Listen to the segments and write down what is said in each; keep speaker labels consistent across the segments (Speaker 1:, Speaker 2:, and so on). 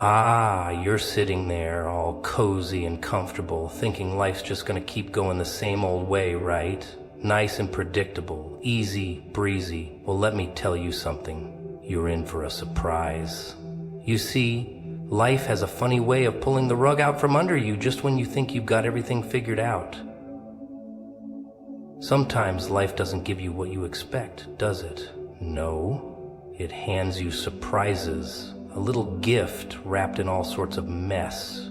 Speaker 1: Ah, you're sitting there all cozy and comfortable, thinking life's just gonna keep going the same old way, right? Nice and predictable, easy, breezy. Well, let me tell you something. You're in for a surprise. You see, life has a funny way of pulling the rug out from under you just when you think you've got everything figured out. Sometimes life doesn't give you what you expect, does it? No, it hands you surprises. A little gift wrapped in all sorts of mess,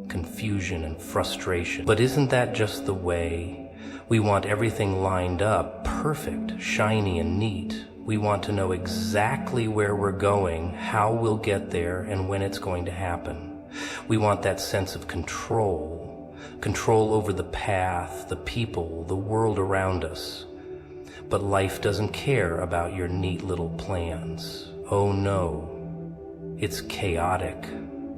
Speaker 1: confusion and frustration. But isn't that just the way? We want everything lined up, perfect, shiny and neat. We want to know exactly where we're going, how we'll get there, and when it's going to happen. We want that sense of control over the path, the people, the world around us. But life doesn't care about your neat little plans. Oh no. It's chaotic,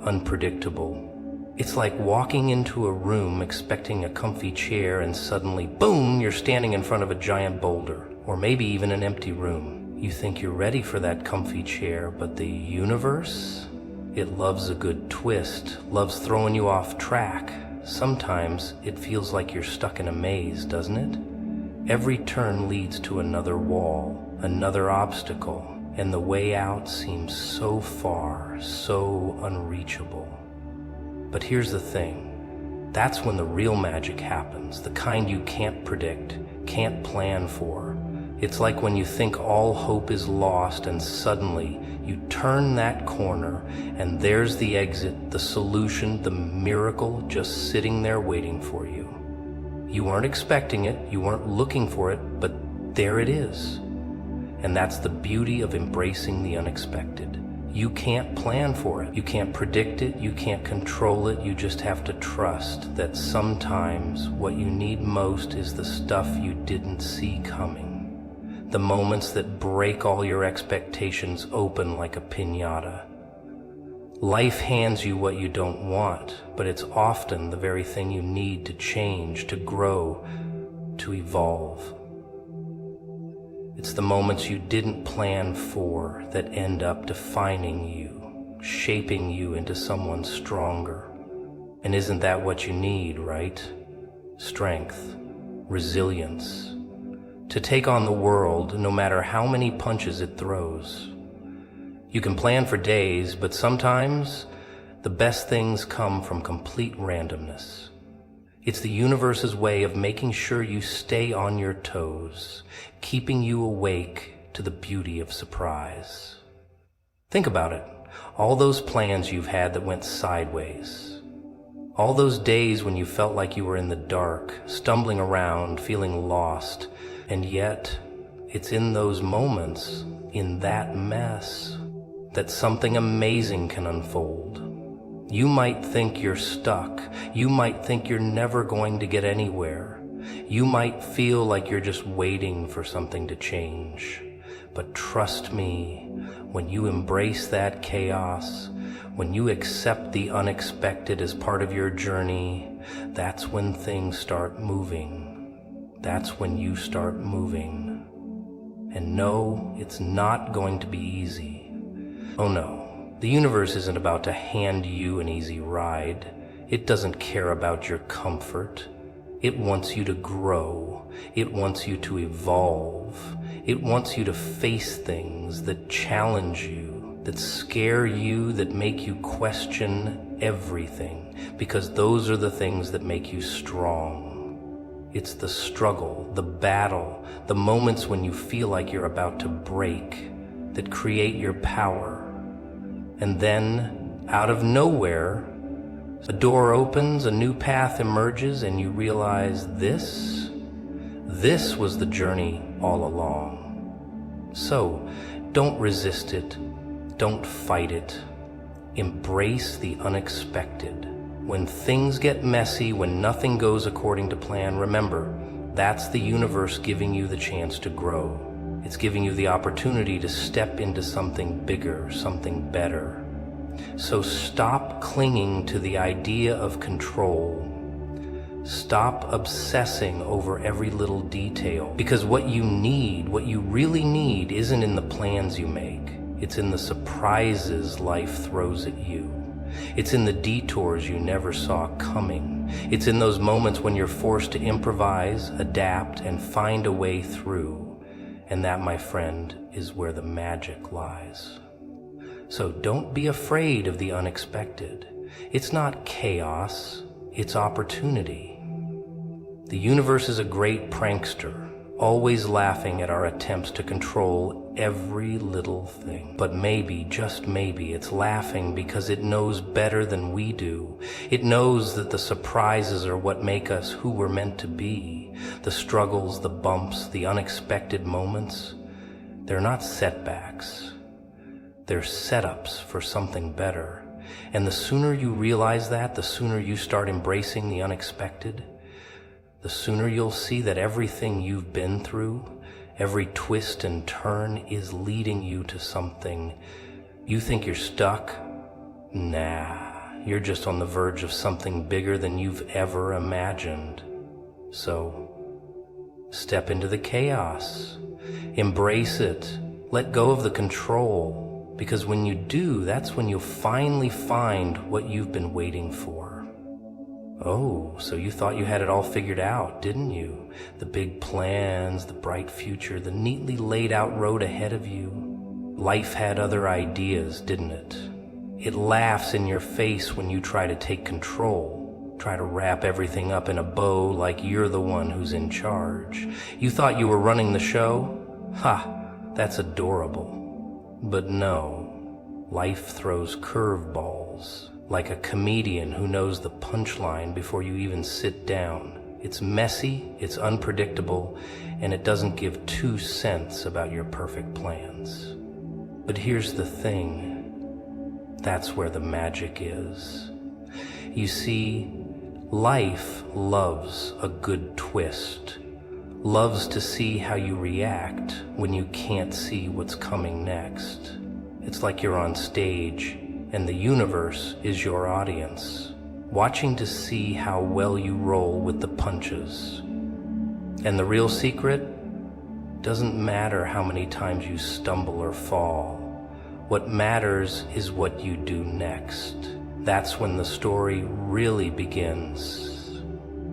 Speaker 1: unpredictable. It's like walking into a room expecting a comfy chair and suddenly, boom, you're standing in front of a giant boulder, or maybe even an empty room. You think you're ready for that comfy chair, but the universe? It loves a good twist, loves throwing you off track. Sometimes it feels like you're stuck in a maze, doesn't it? Every turn leads to another wall, another obstacle. And the way out seems so far, so unreachable. But here's the thing. That's when the real magic happens, the kind you can't predict, can't plan for. It's like when you think all hope is lost and suddenly you turn that corner and there's the exit, the solution, the miracle just sitting there waiting for you. You weren't expecting it, you weren't looking for it, but there it is. And that's the beauty of embracing the unexpected. You can't plan for it. You can't predict it. You can't control it. You just have to trust that sometimes what you need most is the stuff you didn't see coming. The moments that break all your expectations open like a piñata. Life hands you what you don't want, but it's often the very thing you need to change, to grow, to evolve. It's the moments you didn't plan for that end up defining you, shaping you into someone stronger. And isn't that what you need, right? Strength, resilience, to take on the world no matter how many punches it throws. You can plan for days, but sometimes the best things come from complete randomness. It's the universe's way of making sure you stay on your toes, keeping you awake to the beauty of surprise. Think about it. All those plans you've had that went sideways. All those days when you felt like you were in the dark, stumbling around, feeling lost. And yet, it's in those moments, in that mess, that something amazing can unfold. You might think you're stuck. You might think you're never going to get anywhere. You might feel like you're just waiting for something to change. But trust me, when you embrace that chaos, when you accept the unexpected as part of your journey, that's when things start moving. That's when you start moving. And no, it's not going to be easy. Oh no. The universe isn't about to hand you an easy ride. It doesn't care about your comfort. It wants you to grow. It wants you to evolve. It wants you to face things that challenge you, that scare you, that make you question everything, because those are the things that make you strong. It's the struggle, the battle, the moments when you feel like you're about to break, that create your power. And then, out of nowhere, a door opens, a new path emerges, and you realize this was the journey all along. So, don't resist it. Don't fight it. Embrace the unexpected. When things get messy, when nothing goes according to plan, remember, that's the universe giving you the chance to grow. It's giving you the opportunity to step into something bigger, something better. So stop clinging to the idea of control. Stop obsessing over every little detail, because what you really need, isn't in the plans you make. It's in the surprises life throws at you. It's in the detours you never saw coming. It's in those moments when you're forced to improvise, adapt, and find a way through. And that, my friend, is where the magic lies. So don't be afraid of the unexpected. It's not chaos, it's opportunity. The universe is a great prankster, always laughing at our attempts to control every little thing. But maybe, just maybe, it's laughing because it knows better than we do. It knows that the surprises are what make us who we're meant to be. The struggles, the bumps, the unexpected moments, they're not setbacks. They're setups for something better. And the sooner you realize that, the sooner you start embracing the unexpected, the sooner you'll see that everything you've been through, every twist and turn is leading you to something. You think you're stuck? Nah, you're just on the verge of something bigger than you've ever imagined. So, step into the chaos. Embrace it. Let go of the control. Because when you do, that's when you'll finally find what you've been waiting for. Oh, so you thought you had it all figured out, didn't you? The big plans, the bright future, the neatly laid out road ahead of you. Life had other ideas, didn't it? It laughs in your face when you try to take control, try to wrap everything up in a bow like you're the one who's in charge. You thought you were running the show? Ha, that's adorable. But no, life throws curveballs. Like a comedian who knows the punchline before you even sit down. It's messy, it's unpredictable, and it doesn't give 2 cents about your perfect plans. But here's the thing. That's where the magic is. You see, life loves a good twist. Loves to see how you react when you can't see what's coming next. It's like you're on stage, and the universe is your audience, watching to see how well you roll with the punches. And the real secret? Doesn't matter how many times you stumble or fall. What matters is what you do next. That's when the story really begins.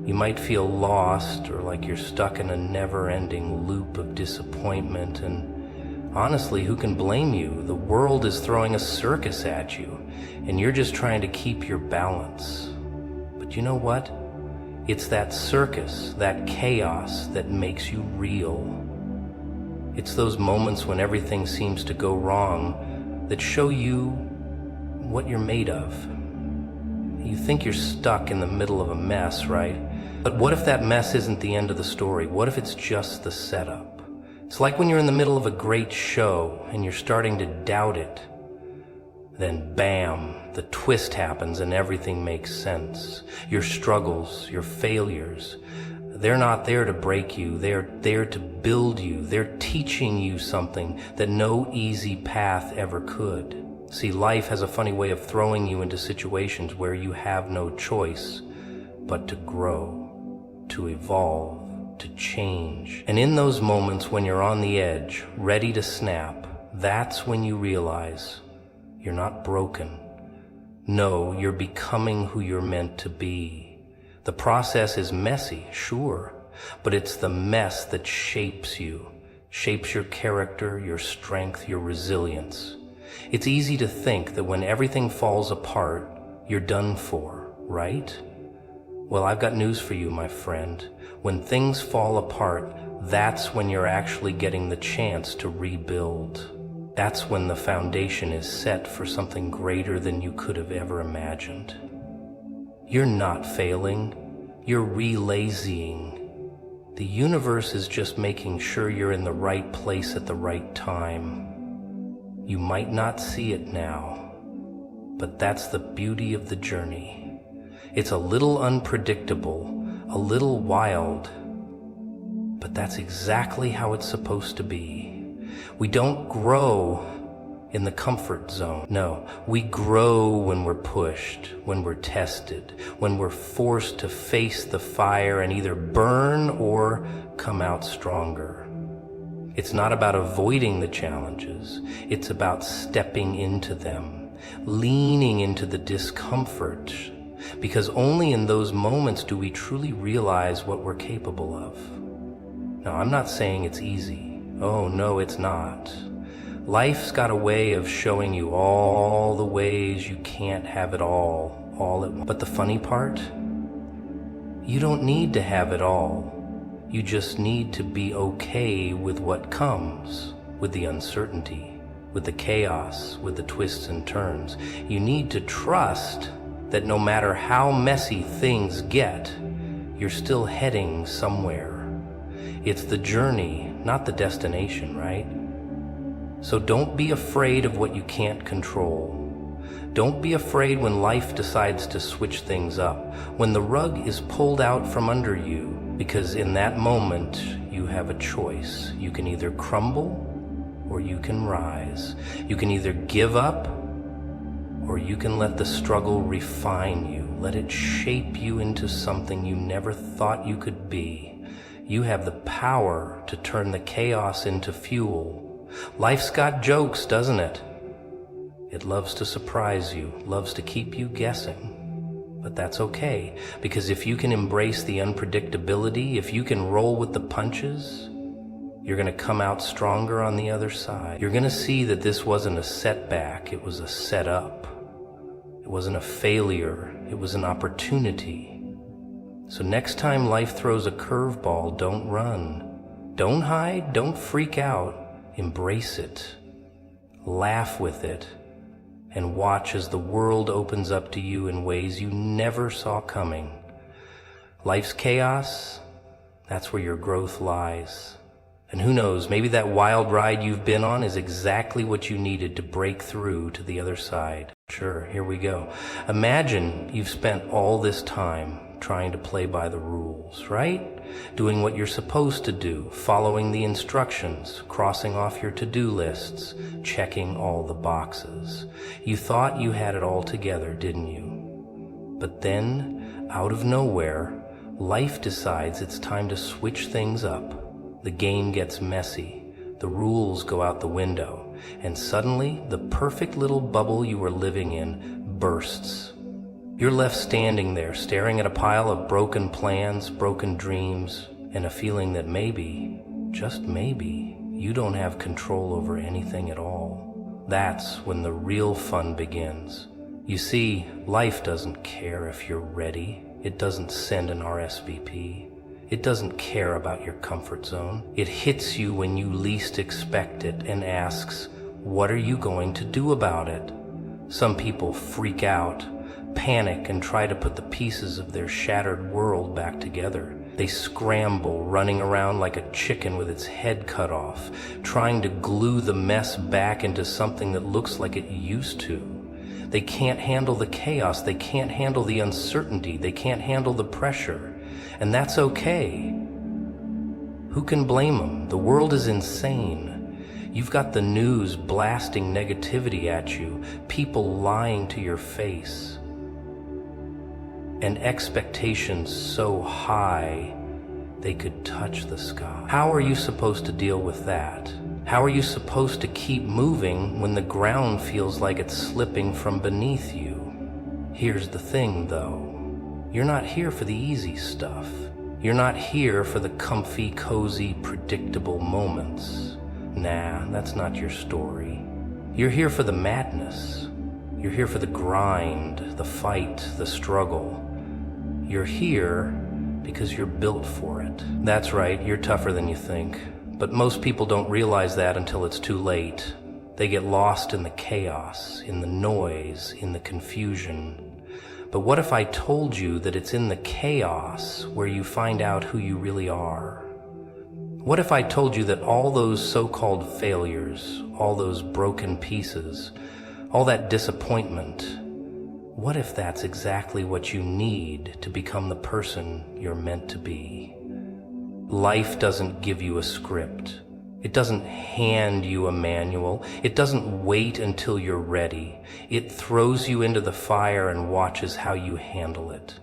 Speaker 1: You might feel lost or like you're stuck in a never-ending loop of disappointment, and honestly, who can blame you? The world is throwing a circus at you, and you're just trying to keep your balance. But you know what? It's that circus, that chaos, that makes you real. It's those moments when everything seems to go wrong that show you what you're made of. You think you're stuck in the middle of a mess, right? But what if that mess isn't the end of the story? What if it's just the setup? It's like when you're in the middle of a great show and you're starting to doubt it. Then bam, the twist happens and everything makes sense. Your struggles, your failures, they're not there to break you. They're there to build you. They're teaching you something that no easy path ever could. See, life has a funny way of throwing you into situations where you have no choice but to grow, to evolve, to change. And in those moments when you're on the edge, ready to snap, that's when you realize you're not broken. No, you're becoming who you're meant to be. The process is messy, sure, but it's the mess that shapes you, shapes your character, your strength, your resilience. It's easy to think that when everything falls apart, you're done for, right? Well, I've got news for you, my friend. When things fall apart, that's when you're actually getting the chance to rebuild. That's when the foundation is set for something greater than you could have ever imagined. You're not failing, you're re-lazying. The universe is just making sure you're in the right place at the right time. You might not see it now, but that's the beauty of the journey. It's a little unpredictable, a little wild, but that's exactly how it's supposed to be. We don't grow in the comfort zone. No, we grow when we're pushed, when we're tested, when we're forced to face the fire and either burn or come out stronger. It's not about avoiding the challenges, it's about stepping into them. leaning into the discomfort, because only in those moments do we truly realize what we're capable of. Now, I'm not saying it's easy. Oh, no, it's not. Life's got a way of showing you all the ways you can't have it all at once. But the funny part? You don't need to have it all. You just need to be okay with what comes, with the uncertainty, with the chaos, with the twists and turns. You need to trust that no matter how messy things get, you're still heading somewhere. It's the journey, not the destination, right? So don't be afraid of what you can't control. Don't be afraid when life decides to switch things up, when the rug is pulled out from under you, because in that moment you have a choice. You can either crumble or you can rise. You can either give up or you can let the struggle refine you, let it shape you into something you never thought you could be. You have the power to turn the chaos into fuel. Life's got jokes, doesn't it? It loves to surprise you, loves to keep you guessing. But that's okay, because if you can embrace the unpredictability, if you can roll with the punches, you're going to come out stronger on the other side. You're going to see that this wasn't a setback, it was a setup. It wasn't a failure, it was an opportunity. So next time life throws a curveball, don't run. Don't hide, don't freak out. Embrace it, laugh with it, and watch as the world opens up to you in ways you never saw coming. Life's chaos, that's where your growth lies. And who knows, maybe that wild ride you've been on is exactly what you needed to break through to the other side. Sure, here we go. Imagine you've spent all this time trying to play by the rules, right? Doing what you're supposed to do, following the instructions, crossing off your to-do lists, checking all the boxes. You thought you had it all together, didn't you? But then, out of nowhere, life decides it's time to switch things up. The game gets messy, the rules go out the window, and suddenly the perfect little bubble you were living in bursts. You're left standing there, staring at a pile of broken plans, broken dreams, and a feeling that maybe, just maybe, you don't have control over anything at all. That's when the real fun begins. You see, life doesn't care if you're ready. It doesn't send an RSVP. It doesn't care about your comfort zone. It hits you when you least expect it and asks, what are you going to do about it? Some people freak out, panic, and try to put the pieces of their shattered world back together. They scramble, running around like a chicken with its head cut off, trying to glue the mess back into something that looks like it used to. They can't handle the chaos, they can't handle the uncertainty, they can't handle the pressure. And that's okay. Who can blame them? The world is insane. You've got the news blasting negativity at you, people lying to your face, and expectations so high they could touch the sky. How are you supposed to deal with that? How are you supposed to keep moving when the ground feels like it's slipping from beneath you? Here's the thing, though. You're not here for the easy stuff. You're not here for the comfy, cozy, predictable moments. Nah, that's not your story. You're here for the madness. You're here for the grind, the fight, the struggle. You're here because you're built for it. That's right, you're tougher than you think. But most people don't realize that until it's too late. They get lost in the chaos, in the noise, in the confusion. But what if I told you that it's in the chaos where you find out who you really are? What if I told you that all those so-called failures, all those broken pieces, all that disappointment, what if that's exactly what you need to become the person you're meant to be? Life doesn't give you a script. It doesn't hand you a manual. It doesn't wait until you're ready. It throws you into the fire and watches how you handle it.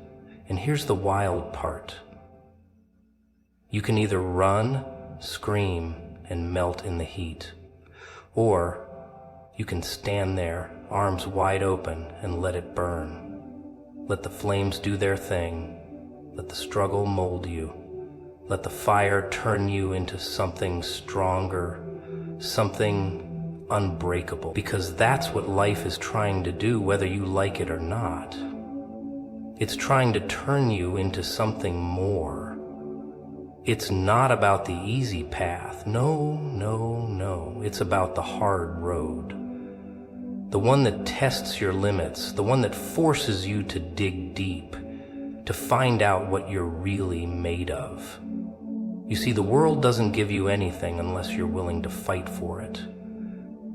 Speaker 1: And here's the wild part. You can either run, scream, and melt in the heat, or you can stand there arms wide open, and let it burn. Let the flames do their thing. Let the struggle mold you. Let the fire turn you into something stronger, something unbreakable, because that's what life is trying to do, whether you like it or not. It's trying to turn you into something more. It's not about the easy path. No, no, no. It's about the hard road. The one that tests your limits, the one that forces you to dig deep, to find out what you're really made of. You see, the world doesn't give you anything unless you're willing to fight for it.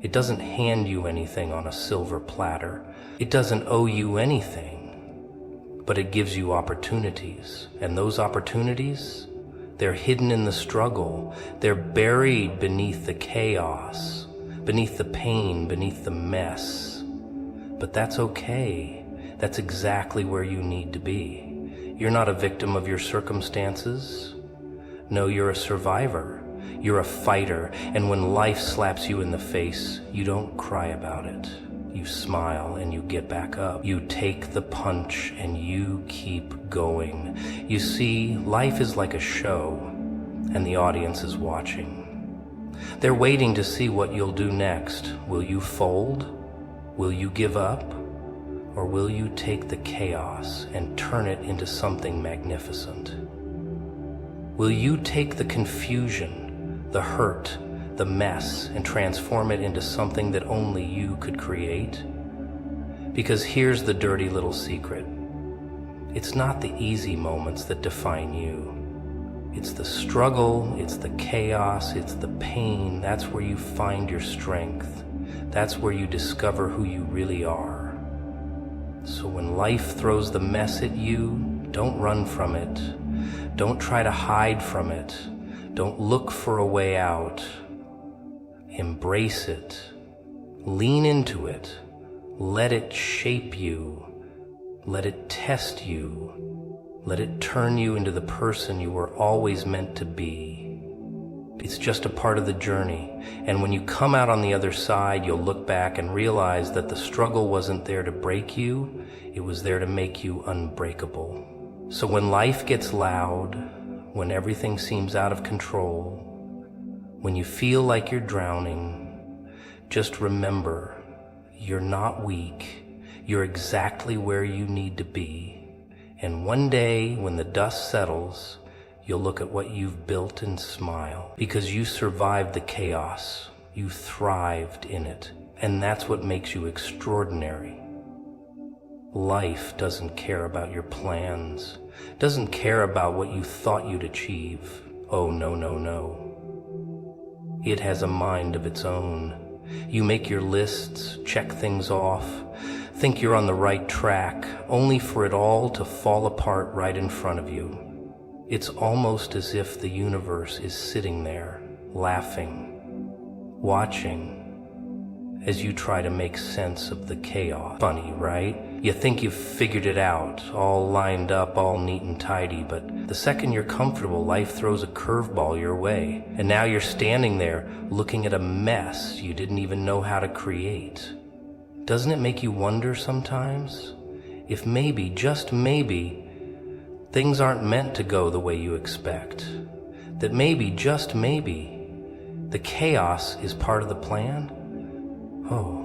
Speaker 1: It doesn't hand you anything on a silver platter. It doesn't owe you anything, but it gives you opportunities. And those opportunities, they're hidden in the struggle. They're buried beneath the chaos, beneath the pain, beneath the mess. But that's okay. That's exactly where you need to be. You're not a victim of your circumstances. No, you're a survivor. You're a fighter. And when life slaps you in the face, you don't cry about it. You smile and you get back up. You take the punch and you keep going. You see, life is like a show, and the audience is watching. They're waiting to see what you'll do next. Will you fold? Will you give up? Or will you take the chaos and turn it into something magnificent? Will you take the confusion, the hurt, the mess, and transform it into something that only you could create? Because here's the dirty little secret. It's not the easy moments that define you. It's the struggle, it's the chaos, it's the pain. That's where you find your strength. That's where you discover who you really are. So when life throws the mess at you, don't run from it. Don't try to hide from it. Don't look for a way out. Embrace it. Lean into it. Let it shape you. Let it test you. Let it turn you into the person you were always meant to be. It's just a part of the journey. And when you come out on the other side, you'll look back and realize that the struggle wasn't there to break you. It was there to make you unbreakable. So when life gets loud, when everything seems out of control, when you feel like you're drowning, just remember, you're not weak. You're exactly where you need to be. And one day, when the dust settles, you'll look at what you've built and smile. Because you survived the chaos. You thrived in it. And that's what makes you extraordinary. Life doesn't care about your plans. Doesn't care about what you thought you'd achieve. Oh, no, no, no. It has a mind of its own. You make your lists, check things off, think you're on the right track, only for it all to fall apart right in front of you. It's almost as if the universe is sitting there, laughing, watching, as you try to make sense of the chaos. Funny, right? You think you've figured it out, all lined up, all neat and tidy, but the second you're comfortable, life throws a curveball your way. And now you're standing there looking at a mess you didn't even know how to create. Doesn't it make you wonder sometimes if maybe, just maybe, things aren't meant to go the way you expect? That maybe, just maybe, the chaos is part of the plan? Oh.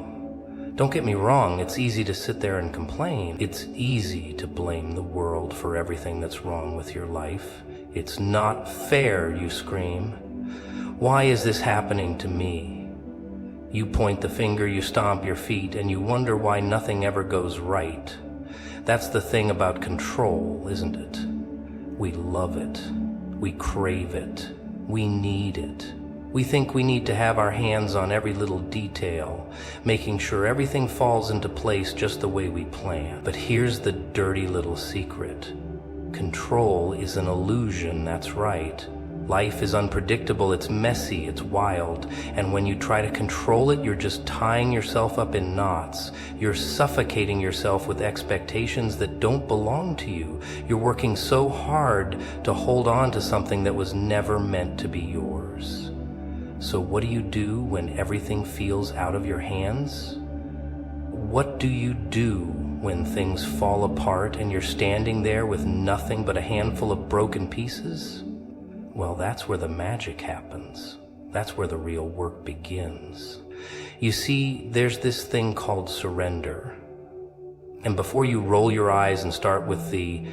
Speaker 1: Don't get me wrong, it's easy to sit there and complain. It's easy to blame the world for everything that's wrong with your life. It's not fair, you scream. Why is this happening to me? You point the finger, you stomp your feet, and you wonder why nothing ever goes right. That's the thing about control, isn't it? We love it. We crave it. We need it. We think we need to have our hands on every little detail, making sure everything falls into place just the way we plan. But here's the dirty little secret. Control is an illusion, that's right. Life is unpredictable, it's messy, it's wild. And when you try to control it, you're just tying yourself up in knots. You're suffocating yourself with expectations that don't belong to you. You're working so hard to hold on to something that was never meant to be yours. So what do you do when everything feels out of your hands? what do you do when things fall apart and you're standing there with nothing but a handful of broken pieces? Well, that's where the magic happens. That's where the real work begins. You see, there's this thing called surrender. And before you roll your eyes and start with the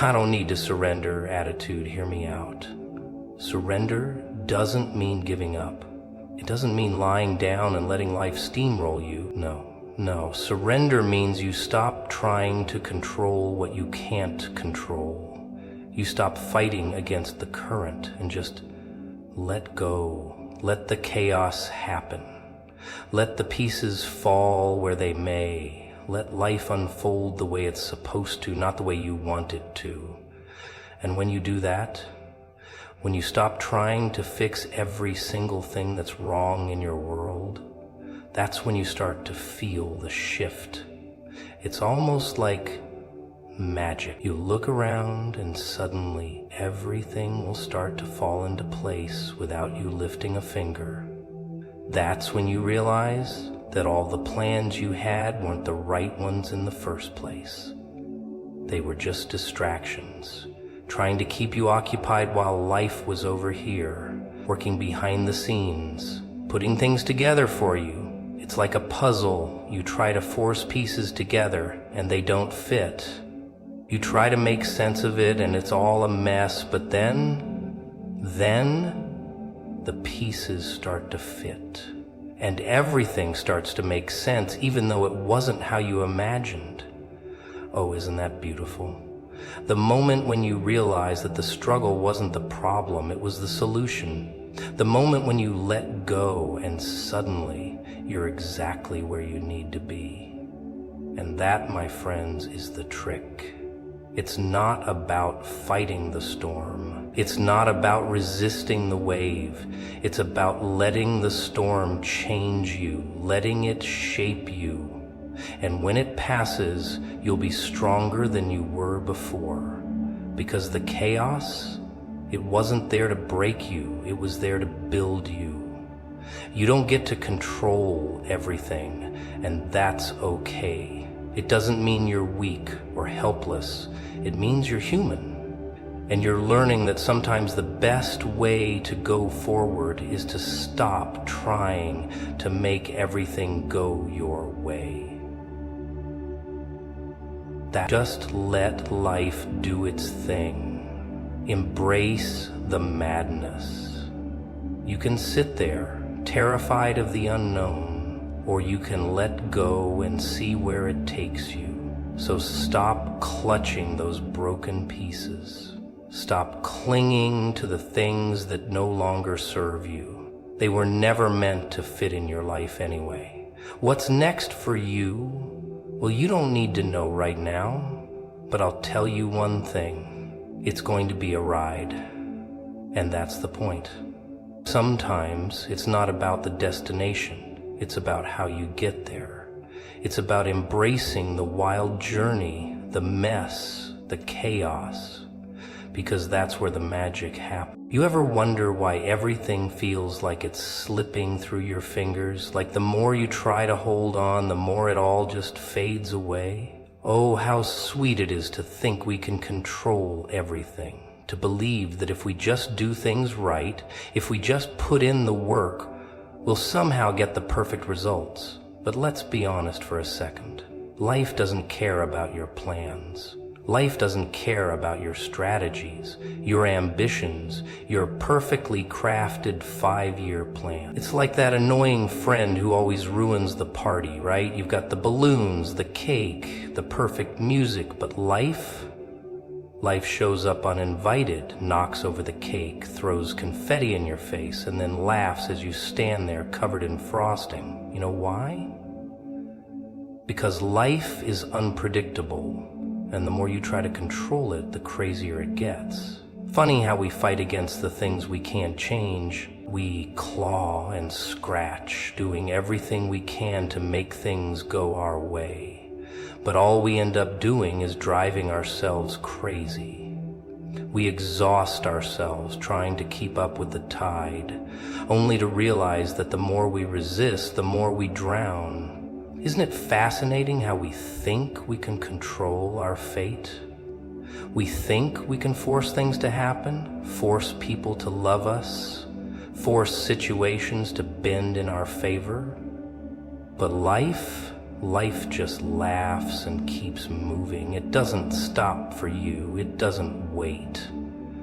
Speaker 1: "I don't need to surrender" attitude, hear me out. Surrender doesn't mean giving up. It doesn't mean lying down and letting life steamroll you. No. Surrender means you stop trying to control what you can't control. You stop fighting against the current and just let go. Let the chaos happen. Let the pieces fall where they may. Let life unfold the way it's supposed to, not the way you want it to. And when you do that, when you stop trying to fix every single thing that's wrong in your world, that's when you start to feel the shift. It's almost like magic. You look around and suddenly everything will start to fall into place without you lifting a finger. That's when you realize that all the plans you had weren't the right ones in the first place. They were just distractions, trying to keep you occupied while life was over here, working behind the scenes, putting things together for you. It's like a puzzle. You try to force pieces together and they don't fit. You try to make sense of it and it's all a mess, but then the pieces start to fit. And everything starts to make sense, even though it wasn't how you imagined. Oh, isn't that beautiful? The moment when you realize that the struggle wasn't the problem, it was the solution. The moment when you let go and suddenly you're exactly where you need to be. And that, my friends, is the trick. It's not about fighting the storm. It's not about resisting the wave. It's about letting the storm change you, letting it shape you. And when it passes, you'll be stronger than you were before. Because the chaos, it wasn't there to break you, it was there to build you. You don't get to control everything, and that's okay. It doesn't mean you're weak or helpless. It means you're human. And you're learning that sometimes the best way to go forward is to stop trying to make everything go your way. Just let life do its thing. Embrace the madness. You can sit there, terrified of the unknown, or you can let go and see where it takes you. So stop clutching those broken pieces. Stop clinging to the things that no longer serve you. They were never meant to fit in your life anyway. What's next for you? Well, you don't need to know right now, but I'll tell you one thing. It's going to be a ride, and that's the point. Sometimes it's not about the destination, it's about how you get there. It's about embracing the wild journey, the mess, the chaos, because that's where the magic happens. You ever wonder why everything feels like it's slipping through your fingers? Like the more you try to hold on, the more it all just fades away? Oh, how sweet it is to think we can control everything. To believe that if we just do things right, if we just put in the work, we'll somehow get the perfect results. But let's be honest for a second. Life doesn't care about your plans. Life doesn't care about your strategies, your ambitions, your perfectly crafted 5-year plan. It's like that annoying friend who always ruins the party, right? You've got the balloons, the cake, the perfect music, but life shows up uninvited, knocks over the cake, throws confetti in your face, and then laughs as you stand there covered in frosting. You know why? Because life is unpredictable. And the more you try to control it, the crazier it gets. Funny how we fight against the things we can't change. We claw and scratch, doing everything we can to make things go our way. But all we end up doing is driving ourselves crazy. We exhaust ourselves trying to keep up with the tide, only to realize that the more we resist, the more we drown. Isn't it fascinating how we think we can control our fate? We think we can force things to happen, force people to love us, force situations to bend in our favor. But life just laughs and keeps moving. It doesn't stop for you. It doesn't wait.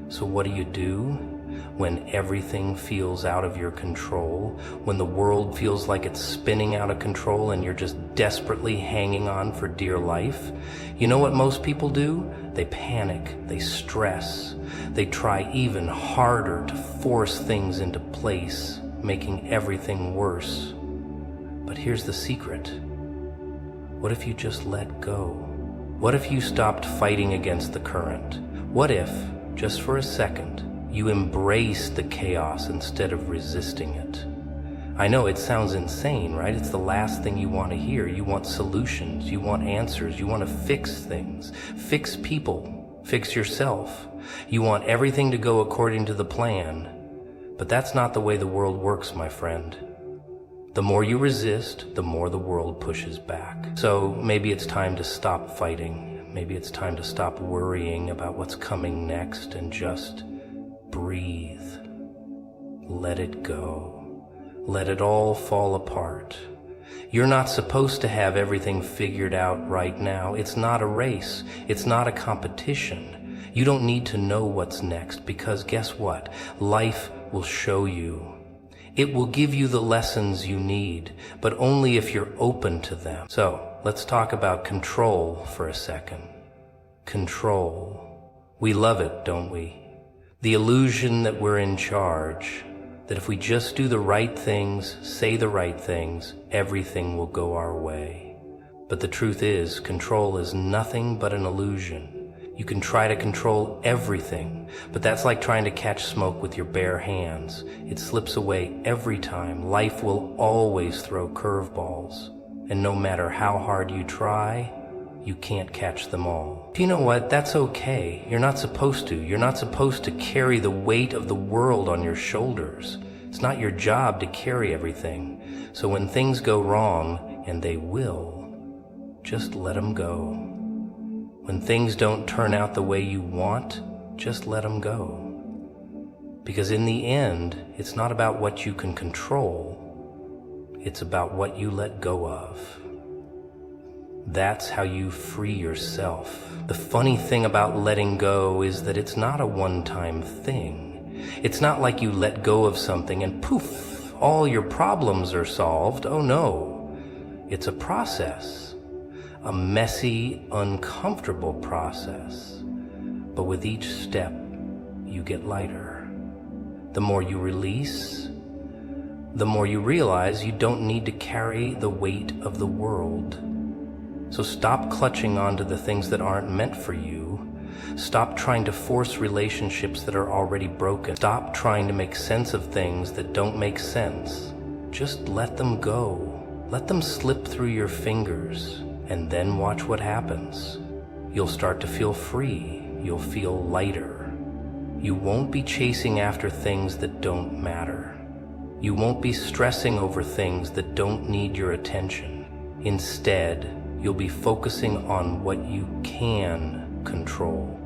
Speaker 1: So what do? When everything feels out of your control, when the world feels like it's spinning out of control and you're just desperately hanging on for dear life, you know what most people do? They panic, they stress, they try even harder to force things into place, making everything worse. But here's the secret. What if you just let go? What if you stopped fighting against the current? What if, just for a second, you embrace the chaos instead of resisting it? I know it sounds insane, right? It's the last thing you want to hear. You want solutions, you want answers, you want to fix things, fix people, fix yourself. You want everything to go according to the plan. But that's not the way the world works, my friend. The more you resist, the more the world pushes back. So maybe it's time to stop fighting. Maybe it's time to stop worrying about what's coming next and just breathe. Let it go. Let it all fall apart. You're not supposed to have everything figured out right now. It's not a race. It's not a competition. You don't need to know what's next because guess what? Life will show you. It will give you the lessons you need, but only if you're open to them. So let's talk about control for a second. Control. We love it, don't we? The illusion that we're in charge, that if we just do the right things, say the right things, everything will go our way. But the truth is, control is nothing but an illusion. You can try to control everything, but that's like trying to catch smoke with your bare hands. It slips away every time. Life will always throw curveballs, and no matter how hard you try, you can't catch them all. Do you know what? That's okay. You're not supposed to. You're not supposed to carry the weight of the world on your shoulders. It's not your job to carry everything. So when things go wrong, and they will, just let them go. When things don't turn out the way you want, just let them go. Because in the end, it's not about what you can control. It's about what you let go of. That's how you free yourself. The funny thing about letting go is that it's not a one-time thing. It's not like you let go of something and poof, all your problems are solved. Oh no, it's a process. A messy, uncomfortable process. But with each step, you get lighter. The more you release, the more you realize you don't need to carry the weight of the world. So stop clutching onto the things that aren't meant for you. Stop trying to force relationships that are already broken. Stop trying to make sense of things that don't make sense. Just let them go. Let them slip through your fingers. And then watch what happens. You'll start to feel free. You'll feel lighter. You won't be chasing after things that don't matter. You won't be stressing over things that don't need your attention. Instead, you'll be focusing on what you can control.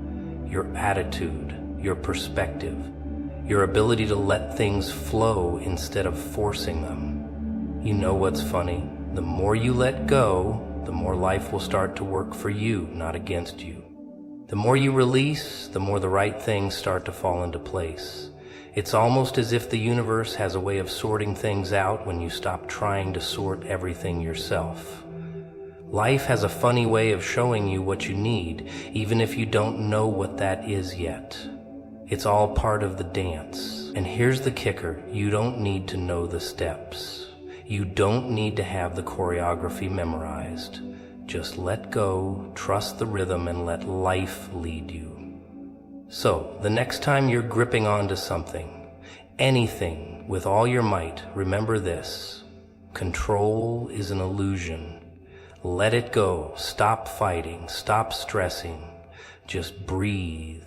Speaker 1: Your attitude, your perspective, your ability to let things flow instead of forcing them. You know what's funny? The more you let go, the more life will start to work for you, not against you. The more you release, the more the right things start to fall into place. It's almost as if the universe has a way of sorting things out when you stop trying to sort everything yourself. Life has a funny way of showing you what you need, even if you don't know what that is yet. It's all part of the dance. And here's the kicker, you don't need to know the steps. You don't need to have the choreography memorized. Just let go, trust the rhythm, and let life lead you. So, the next time you're gripping onto something, anything, with all your might, remember this. Control is an illusion. Let it go. Stop fighting. Stop stressing. Just breathe.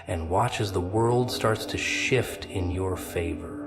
Speaker 1: And watch as the world starts to shift in your favor.